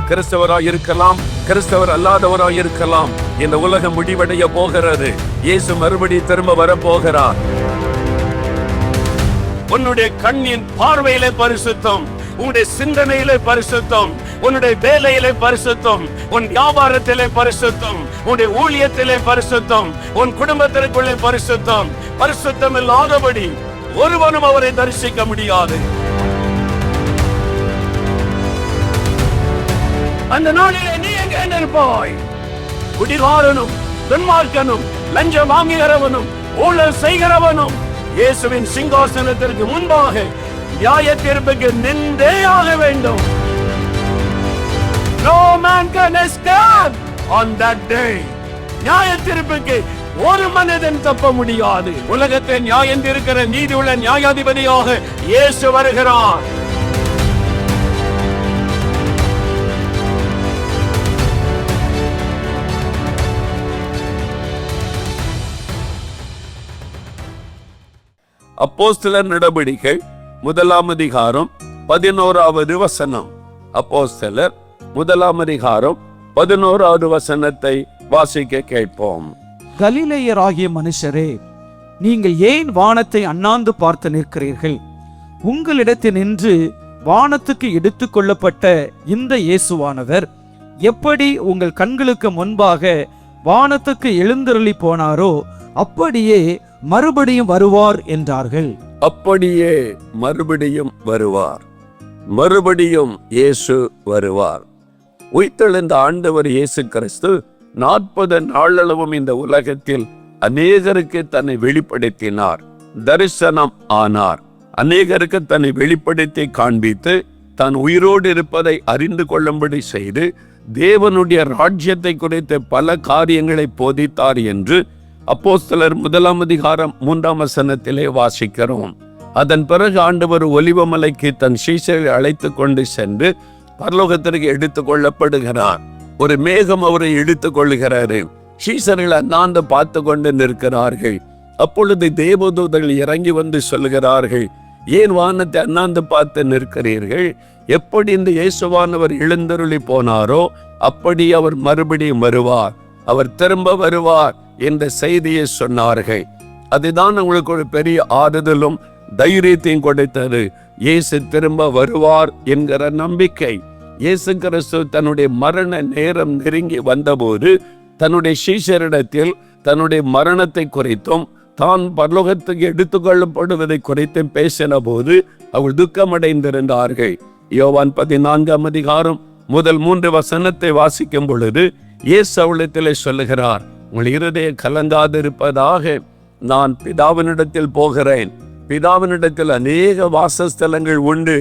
கிறிஸ்தவராய் இருக்கலாம், கிறிஸ்தவர் அல்லாதவராய் இருக்கலாம். இந்த உலகம் முடிவடைய போகிறது. இயேசு மறுபடி திரும்ப வரப்போகிறார். உன்னுடைய கண்ணின் பார்வையிலே பரிசுத்தம், உன்னுடைய சிந்தனையிலே பரிசுத்தம், உன்னுடைய வேலையிலே பரிசுத்தம், உன் வியாபாரத்திலே பரிசுத்தம், உன்னுடைய ஊழியத்திலே பரிசுத்தம், உன் குடும்பத்திற்குள்ளே பரிசுத்தம். பரிசுத்தம் இல்லாதபடி ஒருவனும் அவரை தரிசிக்க முடியாது. அந்த நாளிலே நீ எங்கே இருப்பாய்? குடிகாரனும் துன்மார்க்கனும் லஞ்சம் வாங்குகிறவனும் ஊழல் செய்கிறவனும் இயேசுவின் சிங்காசனத்திற்கு முன்பாக நியாய தீர்ப்புக்கு நின்றே ஆக வேண்டும். No man can escape on that day. நியாய தீர்ப்புக்கு ஒரு மனிதன் தப்ப முடியாது. உலகத்தை நியாயம் தீர்க்கிற நீதி உள்ள நியாயாதிபதியாக இயேசு வருகிறார். அப்போஸ்தலர் நடபடிகள் 1 அதிகாரம் 11வது வசனம். அப்போஸ்தலர் 1 அதிகாரம் 11வது வசனத்தை வாசிக்க கேட்போம். கலிலேயராகிய மனுஷரே, நீங்கள் ஏன் வானத்தை அண்ணாந்து பார்த்து நிற்கிறீர்கள்? உங்களிடத்தில் நின்று வானத்துக்கு எடுத்துக் கொள்ளப்பட்ட இந்த இயேசுவானவர் எப்படி உங்கள் கண்களுக்கு முன்பாக வானத்துக்கு எழுந்தருளி போனாரோ அப்படியே மறுபடியும் வருவார் என்றார்கள். அப்படியே மறுபடியும் வருவார். மறுபடியும் இயேசு வருவார். உயிர்த்தெழுந்த ஆண்டவர் இயேசு கிறிஸ்து 40 நாளளவும் இந்த உலகத்தில் அநேகருக்கு தன்னை வெளிப்படுத்தினார். தரிசனம் ஆனார். அநேகருக்கு தன்னை வெளிப்படுத்தி காண்பித்து தான் உயிரோடு இருப்பதை அறிந்து கொள்ளும்படி செய்து தேவனுடைய ராஜ்யத்தை குறித்த பல காரியங்களை போதித்தார் என்று அப்போஸ்தலர் 1 அதிகாரம் 3 வசனத்திலே வாசிக்கிறோம். அதன் பிறகு ஆண்டவர் ஒலிவமலைக்கு தன் சீஷரை அழைத்து கொண்டு சென்று பரலோகத்திற்கு எடுத்துக் கொள்ளப்படுகிறார். ஒரு மேகம் அவரை எடுத்துக் கொள்ளுகிறாரு. சீஷர்கள் அண்ணாந்து பார்த்து கொண்டு நிற்கிறார்கள். அப்பொழுது தேவதூதர்கள் இறங்கி வந்து சொல்லுகிறார்கள், ஏன் வானத்தை அண்ணாந்து பார்த்து நிற்கிறீர்கள்? எப்படி இந்த இயேசுவானவர் எழுந்தருளி போனாரோ அப்படி அவர் மறுபடியும் வருவார், அவர் திரும்ப வருவார் என்ற செய்தியை சொன்னார்கள். அதுதான் உங்களுக்கு ஒரு பெரிய ஆறுதலும் தைரியத்தையும் கொடுத்தது. இயேசு திரும்ப வருவார் என்கிற நம்பிக்கை. இயேசு கிறிஸ்து தன்னுடைய மரண நேரம் நெருங்கி வந்தபோது தன்னுடைய சீஷரிடத்தில் தன்னுடைய மரணத்தை குறித்தும் தான் பரலோகத்துக்கு எடுத்துக்கொள்ளப்படுவதை குறித்தும் பேசின போது அவள் துக்கமடைந்திருந்தார்கள். யோவான் 14 அதிகாரம் 3 வசனத்தை வாசிக்கும் பொழுது இயேசு அவளிடத்திலே சொல்லுகிறார், உங்கள் இருதயம் கலங்காதிருப்பதாக, நான் பிதாவினிடத்தில் போகிறேன். பிதாவினிடத்தில் அநேக வாசஸ்தலங்கள் உண்டு.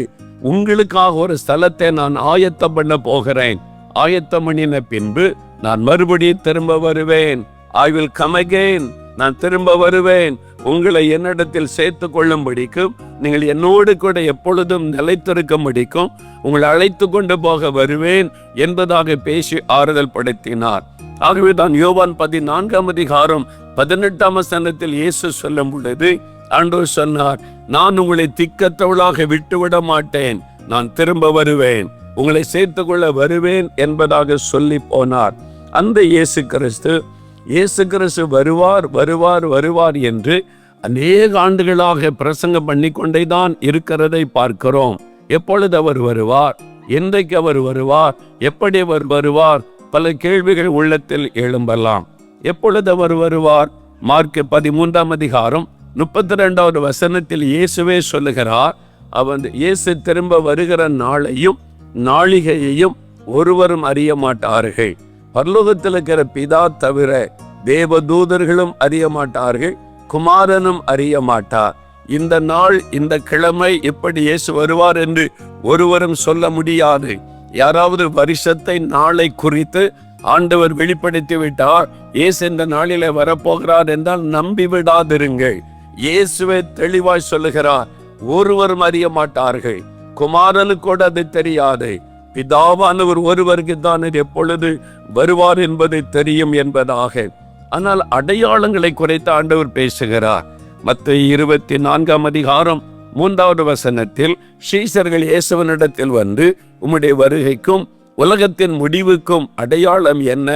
உங்களுக்காக ஒரு ஸ்தலத்தை நான் ஆயத்தம் பண்ண போகிறேன். ஆயத்தம் பண்ணின பின்பு நான் மறுபடியும் திரும்ப வருவேன். I will come again. நான் திரும்ப வருவேன். உங்களை என்னிடத்தில் சேர்த்து கொள்ளும்படிக்கும் நீங்கள் என்னோடு கூட எப்பொழுதும் நிலைத்திருக்கும்படிக்கும் உங்களை அழைத்து கொண்டு போக வருவேன் என்பதாக பேசி ஆறுதல் படுத்தினார். ஆகவே தான் யோவான் 14 அதிகாரம் 18 வசனத்தில் இயேசு சொல்லும் பொழுது ஆண்டவர் சொன்னார், நான் உங்களை திக்கற்றவளாக விட்டுவிட மாட்டேன், நான் திரும்ப வருவேன், உங்களை சேர்த்து கொள்ள வருவேன் என்பதாக சொல்லி போனார். அந்த இயேசு கிறிஸ்து வருவார் வருவார் வருவார் என்று அநேக ஆண்டுகளாக பிரசங்கம் பண்ணி கொண்டேதான் இருக்கிறதை பார்க்கிறோம். எப்பொழுது அவர் வருவார்? என்றைக்கு அவர் வருவார்? எப்படி அவர் வருவார்? பல கேள்விகள் உள்ளத்தில் எழும்பலாம். எப்பொழுது அவர் வருவார்? மார்க் 13 அதிகாரம் 32வது வசனத்தில் இயேசுவே சொல்லுகிறார், இயேசு திரும்ப வருகிற நாளையும் நாளிகையையும் ஒருவரும் அறிய மாட்டார்கள். பரலோகத்தில் இருக்கிற பிதா தவிர தேவதூதர்களும் அறிய மாட்டார்கள், குமாரனும் அறிய மாட்டார். இந்த நாள், இந்த கிழமை எப்படி இயேசு வருவார் என்று ஒருவரும் சொல்ல முடியாது. யாராவது வருஷத்தை நாளை குறித்து ஆண்டவர் வெளிப்படுத்தி விட்டார், இயேசு இந்த நாளிலே வரப்போகிறார் என்றால் நம்பி விடாதிருங்கள். இயேசுவே தெளிவாய் சொல்லுகிறார், ஒருவரும் அறிய மாட்டார்கள். குமாரனுக்கு கூட அது தெரியாது. பிதாவானவர் ஒருவருக்கு தான் எப்பொழுது வருவார் என்பது தெரியும் என்பதாக. ஆனால் அடையாளங்களை குறைத்து ஆண்டவர் பேசுகிறார். மத்தேயு 24 அதிகாரம் 3வது வசனத்தில் சீஷர்கள் இயேசுவினிடத்தில் வந்து, உம்முடைய வருகைக்கும் உலகத்தின் முடிவுக்கும் அடையாளம் என்ன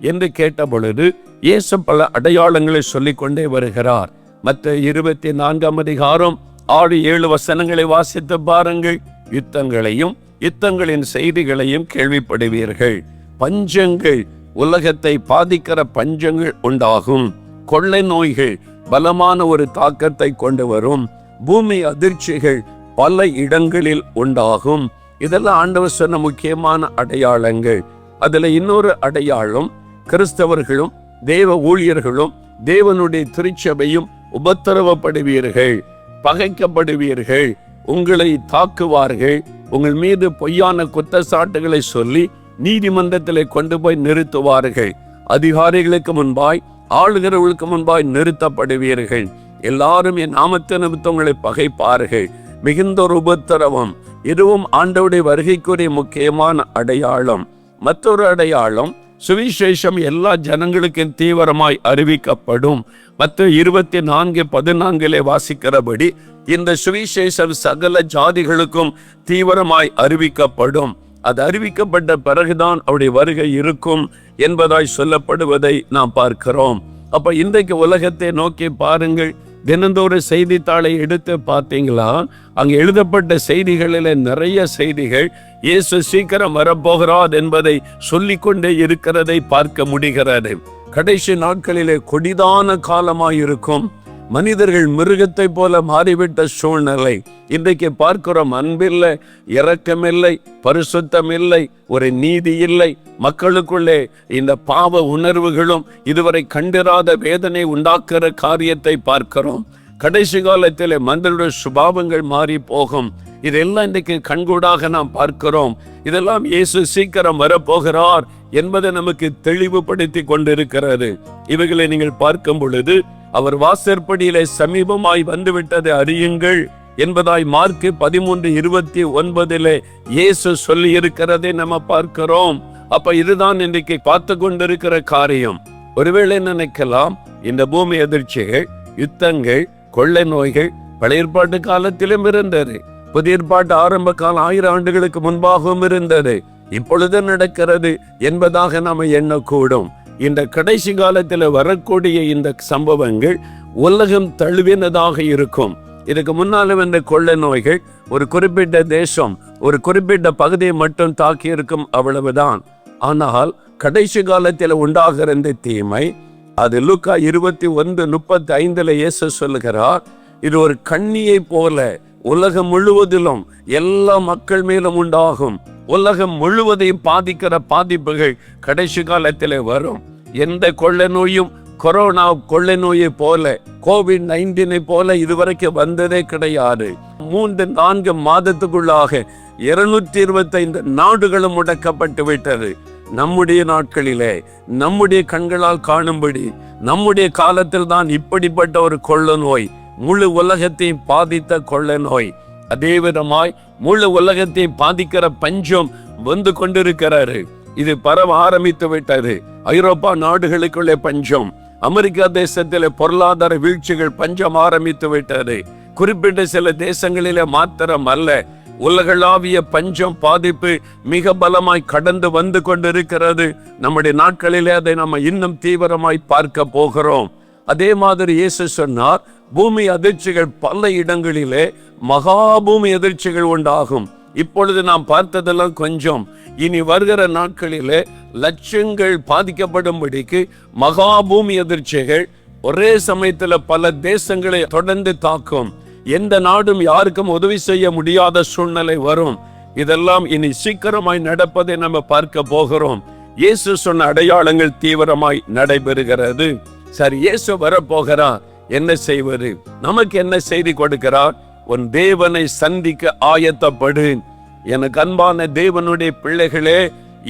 என்று கேட்ட பொழுது இயேசு பல அடையாளங்களை சொல்லிக் கொண்டே வருகிறார். மற்ற 24 அதிகாரம் 6-7 வசனங்களை வாசித்து பாருங்கள். யுத்தங்களையும் யுத்தங்களின் செய்திகளையும் கேள்விப்படுவீர்கள். பஞ்சங்கள், உலகத்தை பாதிக்கிற பஞ்சங்கள் உண்டாகும். கொள்ளை நோய்கள் பலமான ஒரு தாக்கத்தை கொண்டு வரும். பூமி அதிர்ச்சிகள் பல இடங்களில் உண்டாகும். இதெல்லாம் ஆண்டவர் சொன்ன முக்கியமான அடையாளங்கள். அதுல இன்னொரு அடையாளம், கிறிஸ்தவர்களும் தேவ ஊழியர்களும் தேவனுடைய திருச்சபையும் உபத்திரவப்படுவீர்கள், பகைக்கப்படுவீர்கள், உங்களை தாக்குவார்கள், உங்கள் மீது பொய்யான குற்றச்சாட்டுகளை சொல்லி நீதிமன்றத்திலே கொண்டு போய் நிறுத்துவார்கள். அதிகாரிகளுக்கு முன்பாய், ஆளுகிறவர்களுக்கு முன்பாய் நிறுத்தப்படுவீர்கள். எல்லாரும் என் நாமத்தை நிமித்தம் உங்களை பகைப்பார்கள். மிகுந்த ஒரு உபத்திரவம். இதுவும் ஆண்டவருடைய வருகைக்குரிய முக்கியமான அடையாளம். மற்றொரு அடையாளம், சுவிசேஷம் எல்லா ஜனங்களுக்கும் தீவிரமாய் அறிவிக்கப்படும். மற்ற 24:14 வாசிக்கிறபடி இந்த சுவிசேஷம் சகல ஜாதிகளுக்கும் தீவிரமாய் அறிவிக்கப்படும். அது அறிவிக்கப்பட்ட பிறகுதான் அவருடைய வருகை இருக்கும் என்பதாய் சொல்லப்படுவதை நாம் பார்க்கிறோம். அப்ப இன்றைக்கு உலகத்தை நோக்கி பாருங்கள். தினந்தோறும் செய்தித்தாளை எடுத்து பார்த்தீங்களா, அங்கு எழுதப்பட்ட செய்திகளில் நிறைய செய்திகள் இயேசு சீக்கிரம் வரப்போகிறார் என்பதை சொல்லிக்கொண்டே இருக்கிறதை பார்க்க முடிகிறது. கடைசி நாட்களிலே கொடிதான காலமாயிருக்கும். மனிதர்கள் மிருகத்தை போல மாறிவிட்ட சூழ்நிலை இன்றைக்கு பார்க்கிறோம். அன்பில்லை, இரக்கமில்லை, பரிசுத்தம் இல்லை, ஒரு நீதி இல்லை. மக்களுக்குள்ளே இந்த பாவ உணர்வுகளும் இதுவரை கண்டிராத வேதனை உண்டாக்குற காரியத்தை பார்க்கிறோம். கடைசி காலத்தில் மனிதனுடைய சுபாவங்கள் மாறி போகும். இதெல்லாம் இன்றைக்கு கண்கூடாக நாம் பார்க்கிறோம். இதெல்லாம் இயேசு சீக்கிரம் வரப்போகிறார் என்பதை நமக்கு தெளிவுபடுத்தி கொண்டிருக்கிறது. இவைகளை நீங்கள் பார்க்கும் பொழுது அவர் வாசற்படியிலே சமீபமாய் வந்துவிட்டதை அறியுங்கள் என்பதாய் மார்க்கு 13:29 இயேசு சொல்லி இருக்கிறதை நம்ம பார்க்கிறோம். அப்ப இதுதான் இன்றைக்கு பார்த்து கொண்டிருக்கிற காரியம். ஒருவேளை நினைக்கலாம், இந்த பூமி அதிர்ச்சிகள், யுத்தங்கள், கொள்ளை நோய்கள் பழைய ஏற்பாட்டு காலத்திலும் இருந்தது, புதிய ஏற்பாட்டு ஆரம்ப காலம் 1000 ஆண்டுகளுக்கு முன்பாகவும் இருந்தது, இப்பொழுது நடக்கிறது என்பதாக நாம எண்ணக்கூடும். இந்த கடைசி காலத்தில் வரக்கூடிய இந்த சம்பவங்கள் உலகம் தழுவினதாக இருக்கும். இதுக்கு முன்னாலும் இந்த கொள்ளை நோய்கள் ஒரு குறிப்பிட்ட தேசம், ஒரு குறிப்பிட்ட பகுதியை மட்டும் தாக்கி இருக்கும், அவ்வளவுதான். ஆனால் கடைசி காலத்தில் உண்டாகிற இந்த தீமை, அது லூக்கா 21:35 இயேசு சொல்லுகிறார், இது ஒரு கண்ணியை போல உலகம் முழுவதிலும் எல்லா மக்கள் மேலும் உண்டாகும். உலகம் முழுவதையும் பாதிக்கிற பாதிப்புகள் கடைசி காலத்திலே வரும். எந்த கொள்ளை நோயும் கொரோனா கொள்ளை நோயை போல, COVID-19 போல இதுவரைக்கும் வந்ததே கிடையாது. 3-4 மாதத்துக்குள்ளாக 225 நாடுகளும் முடக்கப்பட்டு விட்டது. நம்முடைய நாட்களிலே நம்முடைய கண்களால் காணும்படி நம்முடைய காலத்தில் தான் இப்படிப்பட்ட ஒரு கொள்ளை நோய், முழு உலகத்தை பாதித்த கொள்ளை நோய். அதே விதமாய் முழு உலகத்தை பாதிக்கிற பஞ்சம் வந்து கொண்டிருக்கிறாரு. இது பரவ ஆரம்பித்து விட்டது. ஐரோப்பா நாடுகளுக்குள்ளே பஞ்சம், அமெரிக்கா தேசத்திலே பொருளாதார வீழ்ச்சிகள், பஞ்சம் ஆரம்பித்து விட்டது. குறிப்பிட்ட சில தேசங்களிலே மாத்திரம் அல்ல, உலகளாவிய பஞ்சம் பாதிப்பு மிக பலமாய் கடந்து வந்து கொண்டிருக்கிறது. நம்முடைய நாட்களிலே அதை நம்ம இன்னும் தீவிரமாய் பார்க்க போகிறோம். அதே மாதிரி இயேசு சொன்னார், பூமி அதிர்ச்சிகள் பல இடங்களிலே மகாபூமி அதிர்ச்சிகள் உண்டாகும். இப்பொழுது நாம் பார்த்ததெல்லாம் கொஞ்சம். இனி வருகிற நாட்களிலே லட்சங்கள் பாதிக்கப்படும்படிக்கு மகாபூமி அதிர்ச்சிகள் ஒரே சமயத்துல பல தேசங்களை தொடர்ந்து தாக்கும். எந்த நாடும் யாருக்கும் உதவி செய்ய முடியாத சூழ்நிலை வரும். இதெல்லாம் இனி சீக்கிரமாய் நடப்பதை நம்ம பார்க்க போகிறோம். இயேசு சொன்ன அடையாளங்கள் தீவிரமாய் நடைபெறுகிறது. சரி, இயேசு வரப்போகிறார், என்ன செய்வது? நமக்கு என்ன செய்தி கொடுக்கிறார்? உன் தேவனை சந்திக்க ஆயத்தப்படு. எனக்கு அன்பான தேவனுடைய பிள்ளைகளே,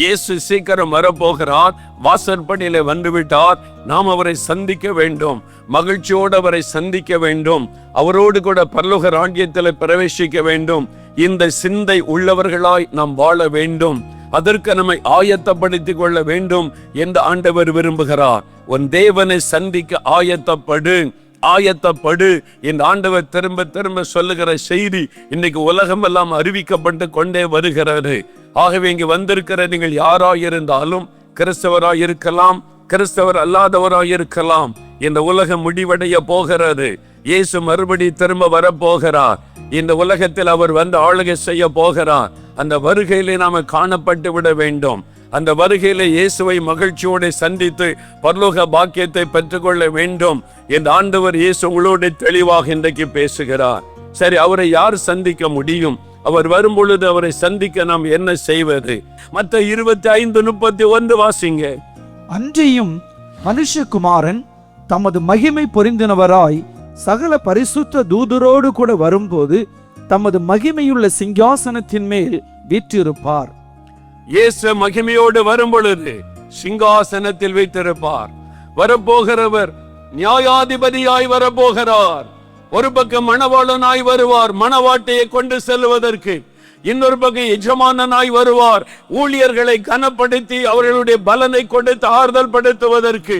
இயேசு சீக்கிரம் வரப்போகிறார். வாசற்படியிலே வந்துவிட்டார். நாம் அவரை சந்திக்க வேண்டும், மகிழ்ச்சியோடு அவரை சந்திக்க வேண்டும், அவரோடு கூட பரலோக ராஜ்யத்தில் பிரவேசிக்க வேண்டும். இந்த சிந்தை உள்ளவர்களாய் நாம் வாழ வேண்டும். அதற்கு நம்மை ஆயத்தப்படுத்திக் கொள்ள வேண்டும் என்று ஆண்டவர் விரும்புகிறார். உன் தேவனை சந்திக்க ஆயத்தப்படு. ஆயத்தப்படு. இந்த ஆண்டவர் திரும்ப திரும்ப சொல்லுகிற செய்தி இன்னைக்கு உலகம் எல்லாம் அறிவிக்கப்பட்டு கொண்டே வருகிறது. ஆகவே இங்கு வந்திருக்கிற நீங்கள் யாராயிருந்தாலும், கிறிஸ்தவராயிருக்கலாம், கிறிஸ்தவர் அல்லாதவராயிருக்கலாம், இந்த உலகம் முடிவடைய போகிறது. இயேசு மறுபடி திரும்ப வரப்போகிறார். இந்த உலகத்தில் அவர் வந்து ஆளுகை செய்ய போகிறார். அந்த வருகையிலே நாம காணப்பட்டு விட வேண்டும். அந்த வருகையில இயேசுவை மகிழ்ச்சியோடு சந்தித்து பரலோக பாக்கியத்தை பெற்றுக்கொள்ள வேண்டும். இந்த ஆண்டவர் இயேசு உங்களோடு தெளிவாக இன்றைக்கு பேசுகிறார். சரி, அவரை யார் சந்திக்க முடியும்? அவர் வரும் பொழுது அவரை சந்திக்க நாம் என்ன செய்வது? மத்தேயு 25:31 வாசிங்க. அன்றியும் மனுஷகுமாரன் தமது மகிமை பொருந்தினவராய் சகல பரிசுத்த தூதரோடு கூட வரும்போது தமது மகிமையுள்ள சிங்காசனத்தின் மேல் வீற்றிருப்பார். இயேசு மகிமையோடு வரும் பொழுது சிங்காசனத்தில் வைத்திருப்பார். வரப்போகிறவர் நியாயாதிபதியாய் வரப்போகிறார். ஒரு பக்கம் மணவாளனாய் வருவார், மணவாட்டியை கொண்டு செல்வதற்கு. இன்னொரு பக்கம் எஜமானனாய் வருவார், ஊழியர்களை கனப்படுத்தி அவர்களுடைய பலனை கொடுத்து ஆறுதல் படுத்துவதற்கு.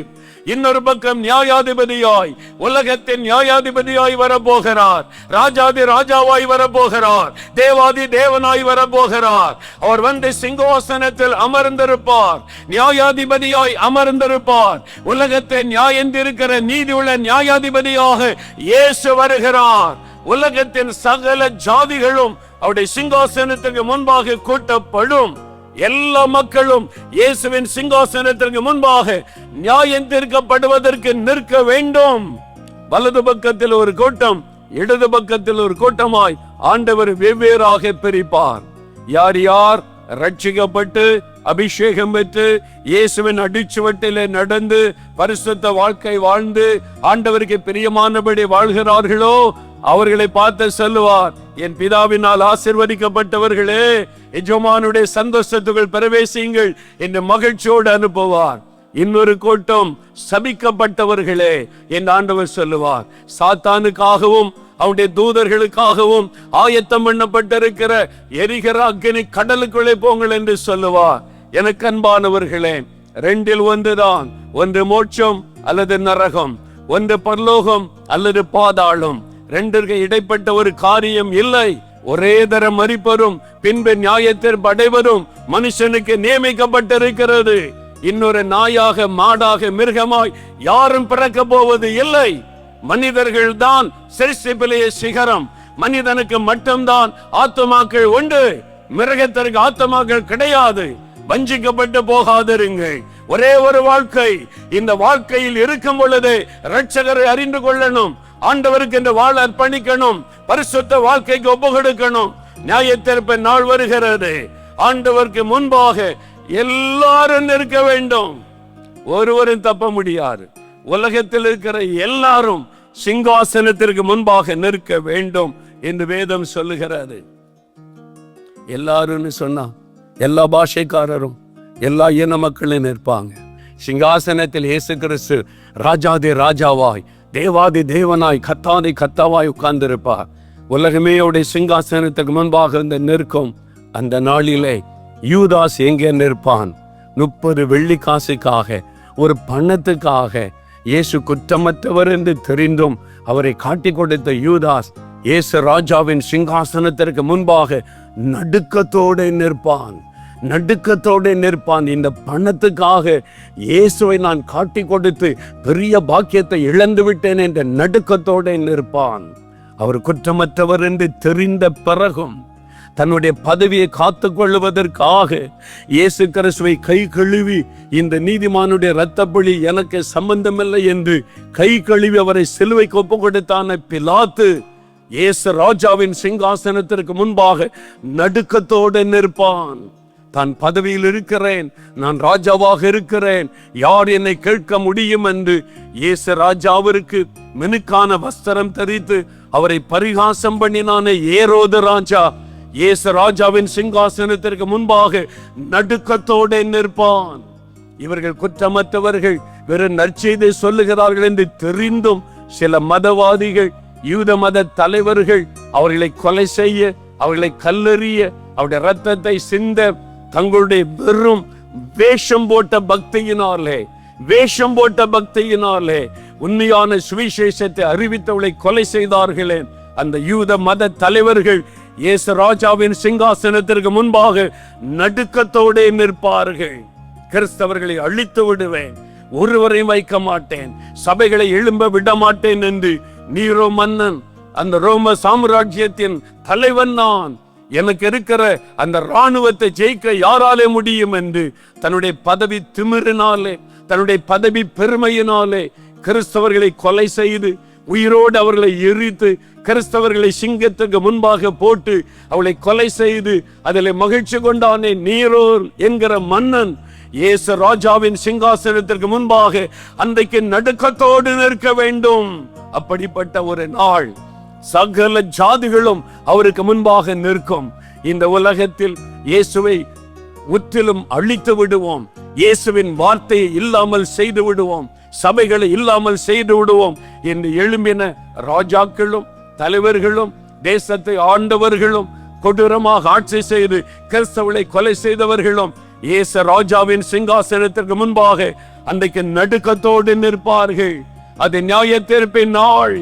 இன்னொரு பக்கம் நியாயாதிபதியாய், உலகத்தின் நியாயாதிபதியாய் வரப்போகிறார். ராஜாதி ராஜாவாய் வரப்போகிறார். தேவாதி தேவனாய் வரப்போகிறார். அவர் வந்து சிங்காசனத்தில் அமர்ந்திருப்பார், நியாயாதிபதியாய் அமர்ந்திருப்பார். உலகத்தை நியாயந்திருக்கிற நீதி உள்ள நியாயாதிபதியாக இயேசு வருகிறார். உலகத்தின் சகல ஜாதிகளும் அவருடைய சிங்காசனத்துக்கு முன்பாக கூட்டப்படும். எல்லா மக்களும் இயேசுவின் சிங்காசனத்திற்கு முன்பாக நியாயம் தீர்க்கப்படுவதற்கு நிற்க வேண்டும். வலது பக்கத்தில் ஒரு கூட்டம், இடது பக்கத்தில் ஒரு கூட்டமாய் ஆண்டவர் வெவ்வேறாக பிரிப்பார். யார் யார் ரட்சிக்கப்பட்டு அபிஷேகம் பெற்று இயேசுவின் அடிச்சுவட்டிலே நடந்து பரிசுத்த வாழ்க்கை வாழ்ந்து ஆண்டவருக்கு பிரியமானபடி வாழ்கிறார்களோ அவர்களை பார்த்து சொல்லுவார், என் பிதாவினால் ஆசீர்வதிக்கப்பட்டவர்களே, எஜமானுடைய சந்தோஷத்துக்குள் பிரவேசியுங்கள் என்று மகிழ்ச்சியோடு அனுப்புவார். இன்னொரு கூட்டம், சபிக்கப்பட்டவர்களே என் ஆண்டவர் சொல்லுவார், சாத்தானுக்காகவும் அவனுடைய தூதர்களுக்காகவும் ஆயத்தம் பண்ணப்பட்டிருக்கிற எரிகிற அக்கினி கடலுக்குள்ளே போங்கள் என்று சொல்லுவார். எனக்கு அன்பானவர்களே, ரெண்டில் ஒன்றுதான், ஒன்று மோட்சம் அல்லது நரகம், ஒன்று பரலோகம் அல்லது பாதாளம். ரெண்டிற்கு இடைப்பட்ட ஒரு காரியம் இல்லை. ஒரே தரம் மரிப்பரும் பின்பு நியாயத்திற்கு அடைவரும் மனுஷனுக்கு நியமிக்கப்பட்டிருக்கிறது. இன்னொரு நாயாக மாடாக மிருகமாய் யாரும் பிறக்க போவது இல்லை. மனிதர்கள் தான் சிருஷ்டிப்பிலேயே சிகரம். மனிதனுக்கு மட்டும்தான் ஆத்துமாக்கள் உண்டு, மிருகத்திற்கு ஆத்துமாக்கள் கிடையாது. வஞ்சிக்கப்பட்டு போகாதிருங்கள். ஒரே ஒரு வாழ்க்கை. இந்த வாழ்க்கையில் இருக்கும் பொழுது இரட்சகரை அறிந்து கொள்ளணும், ஆண்டவருக்கு என்று வாழ அர்ப்பணிக்கணும், பரிசுத்த வாழ்க்கைக்கு ஒப்பு கொடுக்கணும். நியாயத்தீர்ப்பு நாள் வருகிறது. ஆண்டவருக்கு முன்பாக எல்லாரும் நிற்க வேண்டும். ஒருவரும் தப்ப முடியாது. உலகத்தில் இருக்கிற எல்லாரும் சிங்காசனத்திற்கு முன்பாக நிற்க வேண்டும் என்று வேதம் சொல்லுகிறது. எல்லாரும் சொன்னா எல்லா பாஷைக்காரரும் எல்லா இன மக்களும் நிற்பாங்க. சிங்காசனத்தில் இயேசு கிறிஸ்து ராஜாதி ராஜாவாய், தேவாதி தேவனாய், கத்தாதி கத்தாவாய் உட்கார்ந்திருப்பார். உலகமே அவருடைய சிங்காசனத்துக்கு முன்பாக நிற்கும். அந்த நாளிலே யூதாஸ் எங்கே நிற்பான்? 30 வெள்ளி காசுக்காக, ஒரு பணத்துக்காக இயேசு குற்றமற்றவர் என்று தெரிந்தும் அவரை காட்டி கொடுத்த யூதாஸ் இயேசு ராஜாவின் சிங்காசனத்திற்கு முன்பாக நடுக்கத்தோடு நிற்பான். நடுக்கத்தோடு நிற்பான். இந்த பணத்துக்காக இயேசுவை நான் காட்டி கொடுத்து பெரிய பாக்கியத்தை இழந்து விட்டேன் என்ற நடுக்கத்தோடு நிற்பான். அவர் குற்றமற்றவர் என்று தெரிந்த பிறகும் தன்னுடைய பதவியை காத்துக் கொள்வதற்காக இயேசு கிறிஸ்துவை கை கழுவி, இந்த நீதிமானுடைய இரத்தப்பழி எனக்கு சம்பந்தமில்லை என்று கை கழுவி அவரை சிலுவைக்கு ஒப்பு கொடுத்தான பிலாத்து இயேசு ராஜாவின் சிங்காசனத்திற்கு முன்பாக நடுக்கத்தோடு நிற்பான். தான் பதவியில் இருக்கிறேன், நான் ராஜாவாக இருக்கிறேன், யார் என்னை கேட்க முடியும் என்று இயேசு ராஜாவிற்கு மினுக்கான வஸ்திரம் தரித்து அவரை பரிகாசம் பண்ணினான ஏரோது ராஜா இயேசு ராஜாவின் சிங்காசனத்திற்கு முன்பாக நடுக்கத்தோடு நிற்பான். இவர்கள் குற்றமற்றவர்கள், வெறும் நற்செய்தி சொல்லுகிறார்கள் என்று தெரிந்தும் சில மதவாதிகள், யூத மத தலைவர்கள் அவர்களை கொலை செய்ய, அவர்களை கல்லெறிய, அவருடைய இரத்தத்தை சிந்த தங்களுடைய வெறும் வேஷம் போட்ட பக்தியினாலே உண்மையான சுவிசேஷத்தை அறிவித்தவளை கொலை செய்தார்களே அந்த யூத மத தலைவர்கள் இயேசு ராஜாவின் சிங்காசனத்திற்கு முன்பாக நடுக்கத்தோடு நிற்பார்கள். கிறிஸ்தவர்களை அழித்து விடுவேன், ஒருவரையும் வைக்க மாட்டேன், சபைகளை எழும்ப விட மாட்டேன் என்று நீரோ மன்னன், அந்த ரோம சாம்ராஜ்யத்தின் தலைவன் நான், எனக்கு இருக்கிற அந்த இராணுவத்தை ஜெயிக்க யாராலே முடியும் என்று தன்னுடைய பதவி திமிரினாலே, தன்னுடைய பதவி பெருமையினாலே கிறிஸ்தவர்களை கொலை செய்து உயிரோடு அவர்களை எரித்து கிறிஸ்தவர்களை சிங்கத்துக்கு முன்பாக போட்டு அவளை கொலை செய்து அதில் மகிழ்ச்சி கொண்டானே நீரோ என்கிற மன்னன் இயேசு ராஜாவின் சிங்காசனத்திற்கு முன்பாக அன்றைக்கு நடுக்கத்தோடு நிற்க வேண்டும். அப்படிப்பட்ட ஒரு நாள் சகல ஜாதிகளும் அவருக்கு முன்பாக நிற்கும். இந்த உலகத்தில் இயேசுவை முற்றிலும் அழித்து விடுவோம், இயேசுவின் வார்த்தையை இல்லாமல் செய்து விடுவோம், சபைகளை இல்லாமல் செய்து விடுவோம் என்று எழும்பின ராஜாக்களும் தலைவர்களும் தேசத்தை ஆண்டவர்களும் கொடூரமாக ஆட்சி செய்து கிறிஸ்தவர்களை கொலை செய்தவர்களும் இயேசு ராஜாவின் சிங்காசனத்திற்கு முன்பாக அன்றைக்கு நடுக்கத்தோடு நிற்பார்கள். அது நியாய தீர்ப்பின் நாள்.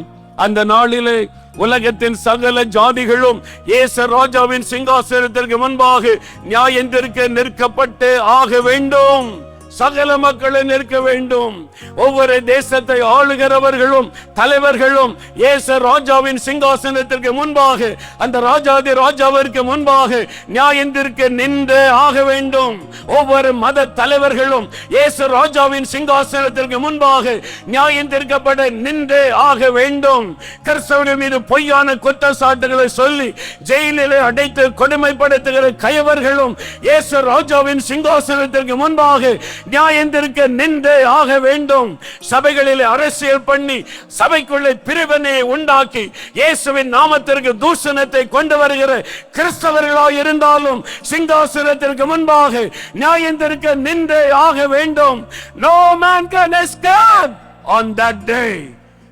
அந்த நாளிலே உலகத்தின் சகல ஜாதிகளும் இயேசு ராஜாவின் சிங்காசனத்திற்கு முன்பாக நியாயத்திற்கு நிற்கப்பட்டு ஆக வேண்டும். சகல மக்களை நிற்க வேண்டும். ஒவ்வொரு தேசத்தை ஆளுகிறவர்களும் தலைவர்களும் இயேசு ராஜாவின் சிங்காசனத்திற்கு முன்பாக அந்த ராஜாதி ராஜாவிற்கு முன்பாக நியாயத்திற்கு நின்று ஆக வேண்டும். ஒவ்வொரு மத தலைவர்களும் இயேசு ராஜாவின் சிங்காசனத்திற்கு முன்பாக நியாயத்திற்கப்பட நின்று ஆக வேண்டும். கிறிஸ்தவர்கள் மீது பொய்யான குற்றச்சாட்டுகளை சொல்லி ஜெயிலிலே அடைத்து கொடுமைப்படுத்துகிற கயவர்களும் இயேசு ராஜாவின் சிங்காசனத்திற்கு முன்பாக நியாயத்திற்கு நின்று ஆக வேண்டும். சபைகளில் அரசியல் பண்ணி சபைக்குள்ளே பிரிவினை உண்டாக்கி இயேசுவின் நாமத்திற்கு தூஷணத்தை கொண்டு வருகிற கிறிஸ்தவர்களாய் இருந்தாலும் சிங்காசனத்திற்கு முன்பாக நியாயத்திற்கு நின்று ஆக வேண்டும். No man can escape on that day.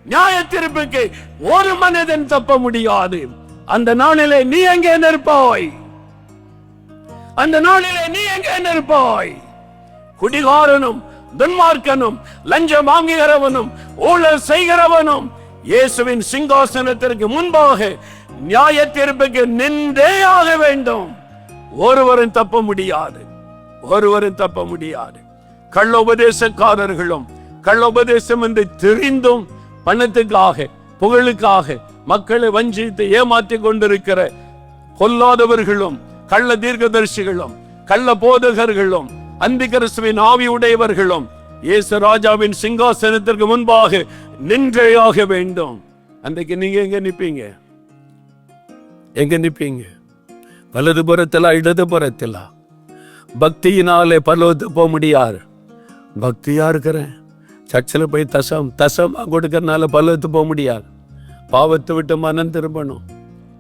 நியாய தீர்ப்புக்கு ஒரு மனிதன் தப்ப முடியாது. அந்த நாளிலே நீ எங்கே நிற்பாய்? அந்த நாளிலே நீ எங்கே நிற்பாய்? குடிகாரனும் துன்மார்க்கனும் லஞ்சம் வாங்குகிறவனும் ஊழல் செய்கிறவனும் இயேசுவின் சிங்காசனத்திற்கு முன்பாக நியாய தீர்ப்புக்கு நின்றே ஆக வேண்டும். ஒருவரும் தப்ப முடியாது, ஒருவரும் தப்ப முடியாது. கள்ள உபதேசக்காரர்களும் கள்ள உபதேசம் என்று தெரிந்தும் பணத்துக்காக புகழுக்காக மக்களை வஞ்சித்து ஏமாற்றி கொண்டிருக்கிற கொல்லாதவர்களும் கள்ள தீர்க்கதரிசிகளும் கள்ள போதகர்களும் அந்தி கிறிஸ்துவின் ஆவி உடையவர்களும் இயேசு ராஜாவின் சிங்காசனத்திற்கு முன்பாக நின்றே ஆக வேண்டும். அன்றைக்கு நீங்க எங்க நிப்பீங்க? எங்க நிப்பீங்க? வலது புறத்திலா இடது புறத்திலா? பக்தியினாலே பரலோகத்துக்கு போக முடியாது. பக்தியா இருக்கிறேன், சர்ச்சில் போய் தசமா கொடுக்கறதுனால பரலோகத்துக்கு போக முடியாது. பாவத்தை விட்டு மனம் திரும்பணும்.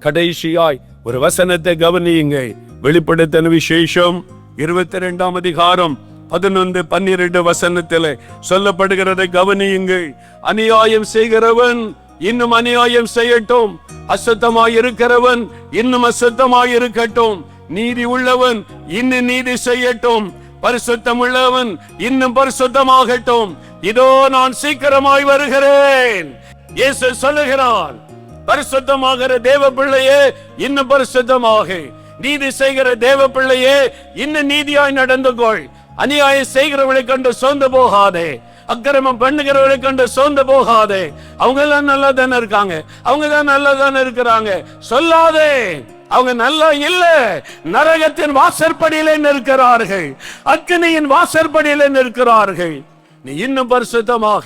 கடைசியாய் ஒரு வசனத்தை கவனியுங்க. வெளிப்படுத்தின விசேஷம் 22ஆம் அதிகாரம் 11-12 வசனத்தில் சொல்லப்படுகிறதை கவனியுங்கள். அநியாயம் செய்கிறவன் இன்னும் அநியாயம் செய்யட்டும், அசுத்தமாய் இருக்கிறவன் இன்னும் அசுத்தமாய் இருக்கட்டும், நீதி உள்ளவன் இன்னும் நீதி செய்யட்டும், பரிசுத்தம் உள்ளவன் இன்னும் பரிசுத்தமாகட்டும். இதோ நான் சீக்கிரமாய் வருகிறேன். இயேசு சொல்லுகிறார், பரிசுத்தமாகிற தேவ பிள்ளையே இன்னும் பரிசுத்தமாக, நீதி செய்கிற தேவ பிள்ளையே இன்னும் நீதியாய் நடந்து கொள். அநியாயம் செய்கிறவர்களை கண்டு சோர்ந்து போகாதே, அக்கிரமம் பண்ணுகிறவர்களை கண்டு சோர்ந்து போகாதே. அவங்க எல்லாம் நல்லா தானே இருக்காங்க, அவங்க தான் நல்லா தானே இருக்கிறாங்க சொல்லாதே. அவங்க நல்லா இல்ல, நரகத்தின் வாசற்படியிலே நிற்கிறார்கள், அக்கினியின் வாசற்படியிலே நிற்கிறார்கள். நீ இன்னும் பரிசுத்தமாக,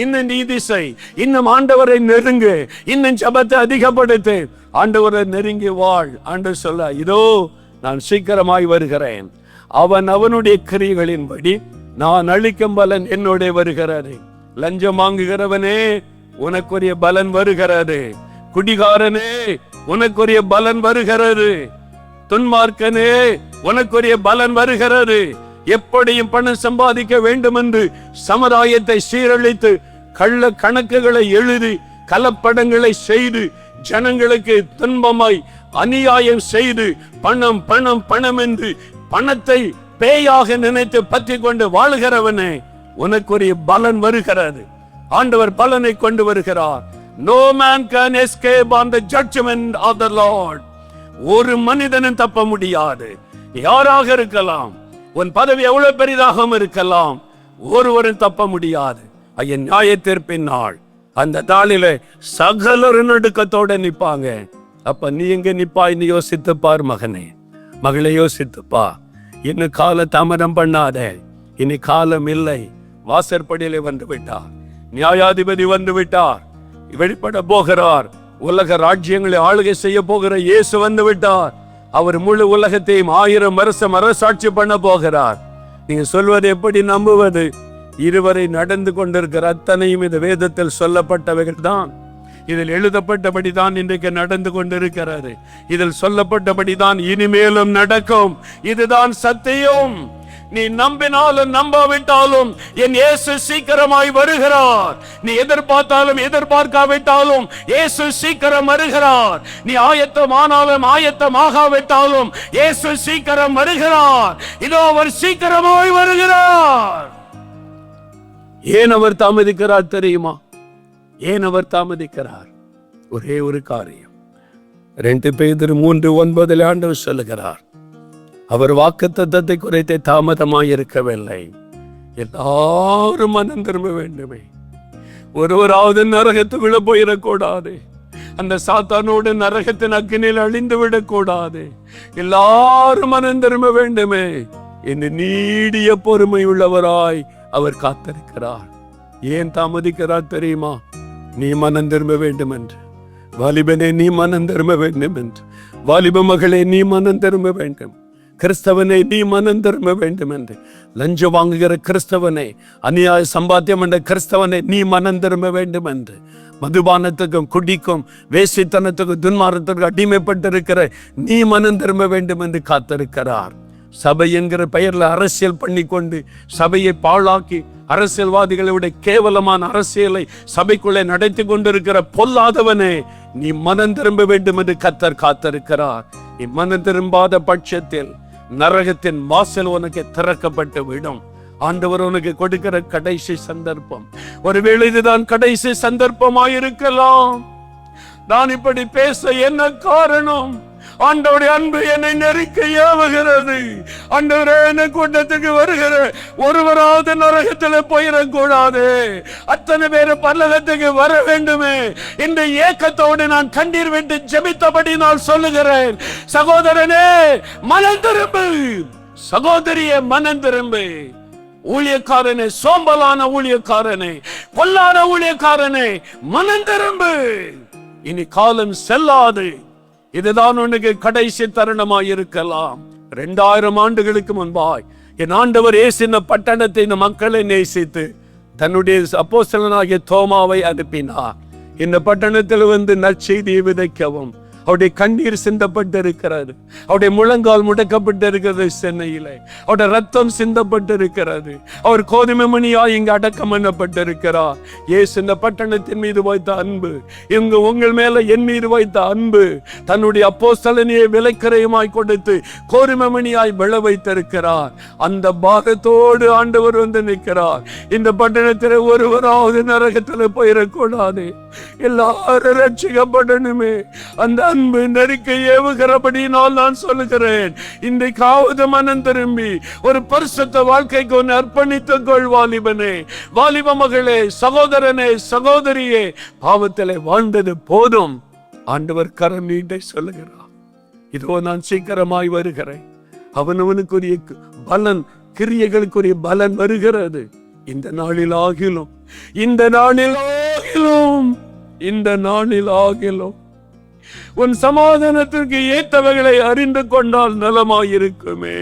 இன்னும் நீதி செய், இன்னும் ஆண்டவரை நெருங்கு, இன்னும் ஜெபத்தை அதிகப்படுத்து, ஆண்டவரை நெருங்கி வாழ். ஆண்டவர் சொல்ல, இதோ நான் சீக்கிரமாய் வருகிறேன். அவனுடைய கிரியைகளின்படி நான் அளிக்கும் பலன் என்னோட வருகிறது. லஞ்சம் வாங்குகிறவனே உனக்குரிய பலன் வருகிறது, குடிகாரனே உனக்குரிய பலன் வருகிறது, துன்மார்க்கனே உனக்குரிய பலன் வருகிறது. எப்படியும் பணம் சம்பாதிக்க வேண்டும் என்று சமுதாயத்தை சீரழித்து கள்ள கணக்குகளை எழுதி கலப்படங்களை செய்து ஜனங்களுக்கு துன்பமாய் அநியாயம் செய்து பணம் பணம் பணம் என்று பணத்தை பேயாக நினைத்து பற்றி கொண்டு வாழுகிறவனே உனக்குரிய பலன் வருகிறது. ஆண்டவர் பலனை கொண்டு வருகிறார். No man can escape on the judgment of the Lord. ஒரு மனிதனும் தப்ப முடியாது. யாராக இருக்கலாம், உன் பதவி எவ்வளவு பெரிதாகவும் இருக்கலாம், ஒருவரும் தப்ப முடியாது. ஐயன் நியாய தீர்ப்பின் நாள், அந்த நாளிலே சகலரும் நடுக்கத்தோட நிப்பாங்க. அப்ப நீ எங்க நிப்பாய்? நீ யோசித்து பார் மகனே, மகளை யோசித்துப்பா. இன்னும் கால தாமதம் பண்ணாத, இனி காலம் இல்லை. வாசற்படியிலே வந்து விட்டார், நியாயாதிபதி வந்து விட்டார், வெளிப்பட போகிறார். உலக ராஜ்யங்களை ஆளுகை செய்ய போகிற இயேசு வந்து விட்டார். அவர் முழு உலகத்தையும் 1000 வருஷம் அரசாட்சி பண்ண போகிறார். நீங்க சொல்வது எப்படி நம்புவது? இதுவரை நடந்து கொண்டிருக்கிற அத்தனையும் இந்த வேதத்தில் சொல்லப்பட்டவைகள் தான். இதில் எழுதப்பட்டபடிதான் இன்றைக்கு நடந்து கொண்டிருக்கிறது. இதில் சொல்லப்பட்டபடிதான் இனிமேலும் நடக்கும். இதுதான் சத்தியம். நீ நம்பினாலும் நம்பாவிட்டாலும் என் இயேசு சீக்கிரமாய் வருகிறார். நீ எதிர்பார்த்தாலும் எதிர்பார்க்காவிட்டாலும் இயேசு சீக்கிரம் வருகிறார். நீ ஆயத்தமானாலும் ஆயத்தமாகாவிட்டாலும் இயேசு சீக்கிரம் வருகிறார். இதோ அவர் சீக்கிரமாய் வருகிறார். ஏன் அவர் தாமதிக்கிறார் தெரியுமா? ஏன் அவர் தாமதிக்கிறார்? ஒரே ஒரு காரியம். 2 பேதுரு 3:9 ஆண்டவர் சொல்லுகிறார், அவர் வாக்குத்தத்தத்தை குறைத்து தாமதமாயிருக்கவில்லை, எல்லாரும் மனம் திரும்ப வேண்டுமே. ஒருவராவது நரகத்து விழ போயிடக்கூடாது. அந்த சாத்தானோடு நரகத்தின் அக்கினியில் அழிந்து விடக்கூடாது. எல்லாரும் மனம் திரும்ப வேண்டுமே என்று நீடிய பொறுமை உள்ளவராய் அவர் காத்திருக்கிறார். ஏன் தாமதிக்கிறார் தெரியுமா? நீ மனம் திரும்ப வேண்டும் என்று. வாலிபனே, நீ மனம் திரும்ப வேண்டும் என்று. வாலிப மகளே, நீ மனம் திரும்ப வேண்டும். கிறிஸ்தவனை, நீ மனம் திரும்ப வேண்டும் என்று. லஞ்சம் வாங்குகிற கிறிஸ்தவனை, அநியாய சம்பாத்தியம் என்ற கிறிஸ்தவனை, நீ மனம் திரும்ப வேண்டும் என்று. மதுபானத்துக்கும் குடிக்கும் வேசித்தனத்துக்கும் துன்மார்க்கத்துக்கும் அடிமைப்பட்டிருக்கிற நீ மனம் திரும்ப வேண்டும் என்று காத்திருக்கிறார். சபை என்கிற பெயர்ல அரசியல் பண்ணி கொண்டு சபையை பாழாக்கி அரசியல்வாதிகளை விட கேவலமான அரசியலை சபைக்குள்ளே நடத்தி கொண்டிருக்கிற பொல்லாதவனே, நீ மனம் திரும்ப வேண்டும் என்று கர்த்தர் காத்திருக்கிறார். நீ மனம் திரும்பாத பட்சத்தில் நரகத்தின் வாசல் உனக்கு திறக்கப்பட்டு விடும். ஆண்டவர் உனக்கு கொடுக்கிற கடைசி சந்தர்ப்பம். ஒருவேளை இதுதான் கடைசி சந்தர்ப்பமாயிருக்கலாம். நான் இப்படி பேச என்ன காரணம்? ஆண்டவருடைய அன்பு என்னை நெருக்க ஏவுகிறது. ஆண்டவரே, என்ன கூட்டத்துக்கு வருகிற ஒருவராவது நரகத்தில் போயிடக்கூடாது. அத்தனை பேர் பரலோகத்துக்கு வர வேண்டுமே. இந்த ஏக்கத்தோடு நான் கண்ணீர் விட்டு ஜெபித்தபடி நான் சொல்லுகிறேன், சகோதரனே மனம் திரும்பு, சகோதரியே மனம் திரும்பு. ஊழியக்காரனே, சோம்பலான ஊழியக்காரனே, பொல்லாத ஊழியக்காரனே, மனம் திரும்பு. இனி காலம் செல்லாது. இதுதான் உனக்கு கடைசி தருணமாய் இருக்கலாம். 2000 ஆண்டுகளுக்கு முன்பாய் என் ஆண்டவர் இயேசு இந்த பட்டணத்தை, இந்த மக்களை நேசித்து தன்னுடைய அப்போஸ்தலனாகிய தோமாவை அனுப்பினார். இந்த பட்டணத்தில் வந்து நற்செய்தியை விதைக்கவும். அவருடைய கண்ணீர் சிந்தப்பட்டிருக்கிறது. அவருடைய முழங்கால் முடக்கப்பட்டிருக்கிறது சென்னையிலே. அவருடைய ரத்தம் சிந்தப்பட்டிருக்கிறது. அவர் கோதுமை மணியாய் இங்கு அடக்கம் பண்ணப்பட்டிருக்கிறார். இயேசு இந்த பட்டணத்தின் மீது வைத்த அன்பு, இங்கு உங்கள் மேல என் மீது வைத்த அன்பு, தன்னுடைய அப்போஸ்தலனையே விலைக்கரையுமாய் கொடுத்து கோதுமை மணியாய் விழ வைத்திருக்கிறார். அந்த பாகத்தோடு ஆண்டவர் வந்து நிற்கிறார். இந்த பட்டணத்தில் ஒருவராவது நரகத்தில் போயிடக்கூடாது. எல்லாரும் ரட்சிக்கப்படணுமே. அந்த அன்பு நெருக்க ஏவுகிறபடினால் நான் சொல்லுகிறேன், இன்றைக்காவது மனம் திரும்பி ஒரு பரிசுத்த வாழ்க்கைக்கு ஒன்று அர்ப்பணித்துக் கொள். வாலிபனே, வாலிப மகளே, சகோதரனே, சகோதரியே, பாவத்திலே வாழ்ந்தது போதும். ஆண்டவர் கரம் நீட்டை சொல்லுகிறார், இதோ நான் சீக்கிரமாய் வருகிறேன். அவனவனுக்குரிய பலன், கிரியைகளுக்குரிய பலன் வருகிறது. இந்த நாளில் ஆகிலும், இந்த நாளில் ஆகிலும், இந்த நாளில் ஆகிலும் உன் சமாதானத்திற்கு ஏற்றவைகளை அறிந்து கொண்டால் நலமாயிருக்குமே.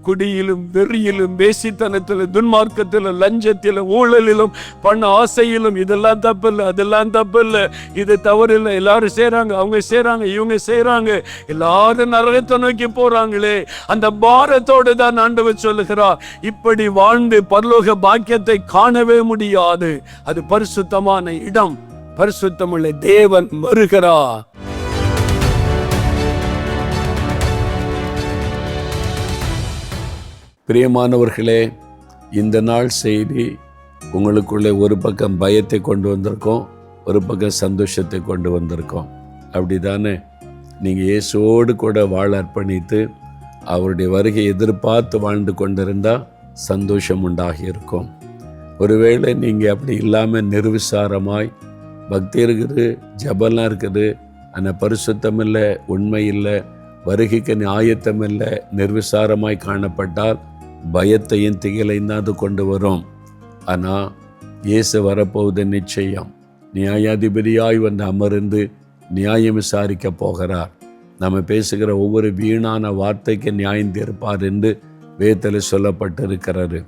குடியிலும் வெறியிலும் வேசித்தனத்திலும் துன்மார்க்கத்திலும் லஞ்சத்திலும் ஊழலிலும் பண ஆசையிலும் இதெல்லாம் தப்பு இல்லை, அதெல்லாம் தப்பு இல்லை, இது தவறு இல்லை. எல்லாரும் செய்றாங்க, அவங்க செய்றாங்க, இவங்க செய்றாங்க, எல்லாரும் நரகத்தை நோக்கி போறாங்களே. அந்த பாரத்தோடு தான் ஆண்டவர் சொல்லுகிறார், இப்படி வாழ்ந்து பரலோக பாக்கியத்தை காணவே முடியாது. அது பரிசுத்தமான இடம், பரிசுத்தமுள்ள தேவன் வருகிறார். பிரியமானவர்களே, இந்த நாள் செய்தி உங்களுக்குள்ளே ஒரு பக்கம் பயத்தை கொண்டு வந்திருக்கோம், ஒரு பக்கம் சந்தோஷத்தை கொண்டு வந்திருக்கோம். அப்படி தானே? நீங்கள் இயேசுவோடு கூட வாழ அர்ப்பணித்து அவருடைய வருகை எதிர்பார்த்து வாழ்ந்து கொண்டிருந்தால் சந்தோஷம் உண்டாகி இருக்கும். ஒருவேளை நீங்கள் அப்படி இல்லாமல் நிர்விசாரமாய் பக்தி இருக்குது, ஜபலாம் இருக்குது, ஆனால் பரிசுத்தம் இல்லை, உண்மை இல்லை, வருகைக்கு ஆயத்தம் இல்லை, நிர்விசாரமாய் காணப்பட்டால் பயத்தையும் திகிலையும் தான் அது கொண்டு வரும். ஆனால் இயேசு வரப்போவது நிச்சயம். நியாயாதிபதியாய் வந்து அமர்ந்து நியாயம் விசாரிக்க போகிறார். நம்ம பேசுகிற ஒவ்வொரு வீணான வார்த்தைக்கு நியாயம் தீர்ப்பார் என்று வேதத்தில் சொல்லப்பட்டிருக்கிறாரு.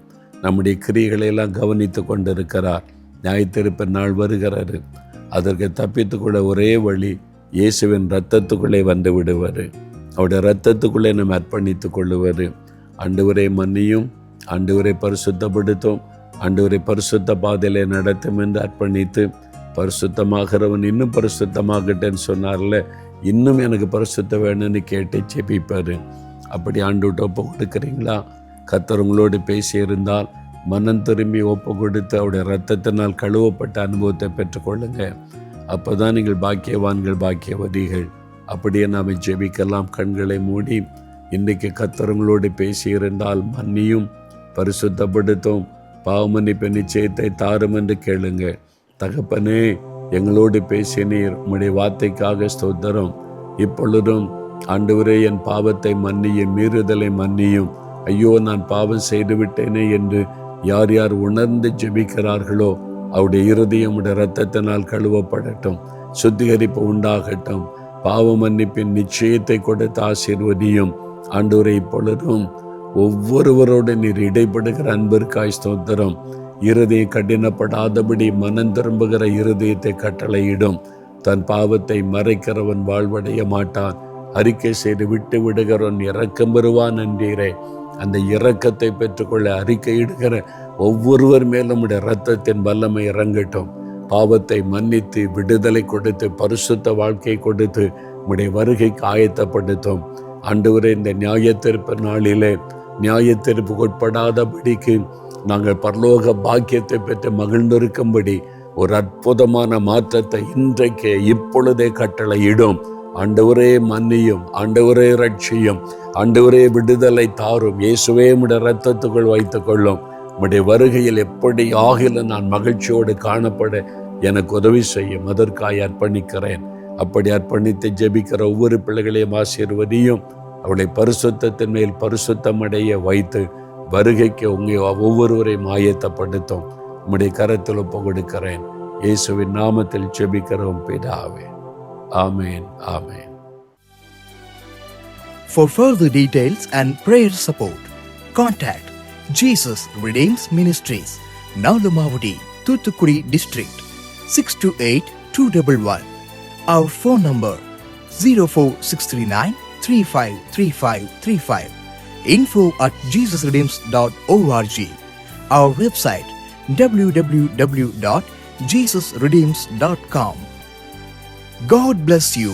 நம்முடைய கிரியைகளெல்லாம் கவனித்து கொண்டிருக்கிறார். நியாயத்தீர்ப்பு நாள் வருகிறாரு. அதற்கு தப்பித்துக்கொள்ள ஒரே வழி இயேசுவின் இரத்தத்துக்குள்ளே வந்து விடுவார். அவருடைய இரத்தத்துக்குள்ளே நம்ம அர்ப்பணித்து கொள்ளுவார். ஆண்டவரை மன்னியும், ஆண்டவரை பரிசுத்தப்படுத்தும், ஆண்டவரை பரிசுத்த பாதையிலே நடத்தும் என்று அர்ப்பணித்து பரிசுத்தமாகிறவன் இன்னும் பரிசுத்தமாகட்டேன்னு சொன்னார்ல, இன்னும் எனக்கு பரிசுத்தம் வேணும்னு கேட்டு செபிப்பார். அப்படி ஆண்டவர்கிட்ட ஒப்பு கொடுக்குறீங்களா? கர்த்தர் உங்களோடு பேசியிருந்தால் மனம் திரும்பி ஒப்பு கொடுத்து அவருடைய இரத்தத்தினால் கழுவப்பட்ட அனுபவத்தை பெற்றுக்கொள்ளுங்க. அப்போ தான் நீங்கள் பாக்கியவான்கள், பாக்கியவதிகள். அப்படியே நாம் ஜெபிக்கலாம். கண்களை மூடி இன்றைக்கு கர்த்தர் உங்களோடு பேசியிருந்தால் மன்னியும், பரிசுத்தப்படுத்தும், பாவமன்னிப்பு நிச்சயத்தை தாரும் என்று கேளுங்க. தகப்பனே, எங்களோடு பேசினீர், உம்முடைய வார்த்தைக்காக ஸ்தோத்திரம். இப்பொழுதும் ஆண்டவரே, என் பாவத்தை மன்னியும், மீறுதலை மன்னியும், ஐயோ நான் பாவம் செய்து விட்டேனே என்று யார் யார் உணர்ந்து ஜெபிக்கிறார்களோ அவருடைய இருதயம் உடைய இரத்தத்தினால் கழுவப்படட்டும், சுத்திகரிப்பு உண்டாகட்டும். பாவ மன்னிப்பின் நிச்சயத்தை கொடுத்து ஆசீர்வதியும். ஆண்டவரே, இப்பொழுதும் ஒவ்வொருவரோடு நீர் இடைப்படுகிற அன்பிற்காய் ஸ்தோத்திரம். இருதயம் கடினப்படாதபடி மனம் திரும்புகிற இருதயத்தை கட்டளையிடும். தன் பாவத்தை மறைக்கிறவன் வாழ்வடைய மாட்டான், அறிக்கை செய்து விட்டு விடுகிறவன் இரக்கம் பெறுவான் என்றீரே. அந்த இரக்கத்தை பெற்றுக்கொள்ள அறிக்கையிடுகிற ஒவ்வொருவர் மேலும் உடைய இரத்தத்தின் வல்லமை இறங்கட்டும். பாவத்தை மன்னித்து விடுதலை கொடுத்து பரிசுத்த வாழ்க்கை கொடுத்து உடைய வருகைக்கு ஆயத்தப்படுத்தும். ஆண்டவரே, இந்த நியாயத்தீர்ப்பு நாளிலே நியாயத்தீர்ப்புக்கு உட்படாதபடிக்கு நாங்கள் பரலோக பாக்கியத்தை பெற்று மகிழ்ந்திருக்கும்படி ஒரு அற்புதமான மாற்றத்தை இன்றைக்கே இப்பொழுதே கட்டளையிடும். ஆண்டவரே மன்னியும், ஆண்டவரே ரட்சியும், ஆண்டவரே விடுதலை தாரும். இயேசுவே உம்முடைய இரத்தத்துக்குள் வைத்துக் கொள்ளும். உம்முடைய வருகையில் எப்படி ஆகிலும் நான் மகிழ்ச்சியோடு காணப்பட எனக்கு உதவி செய்யும். அதற்காய் அர்ப்பணிக்கிறேன். அப்படி அர்ப்பணித்து ஜெபிக்கிற ஒவ்வொரு பிள்ளைகளையும் ஆசீர்வதியும். அவளை பரிசுத்தத்தின் மேல் பரிசுத்தம் அடைய வைத்து வருகைக்கு ஒவ்வொருவரையும் ஆயத்தப்படுத்தும். உம்முடைய கரத்தில் ஒப்பு கொடுக்கிறேன். இயேசுவின் நாமத்தில் ஜெபிக்கிறோம் பிதாவே. ஆமென், ஆமென். For further details and prayer support, contact Jesus Redeems Ministries, Nalumavudi, Thoothukudi District, 628-211. Our phone number 04639 353535. info@jesusredeems.org. Our website www.jesusredeems.com. God bless you.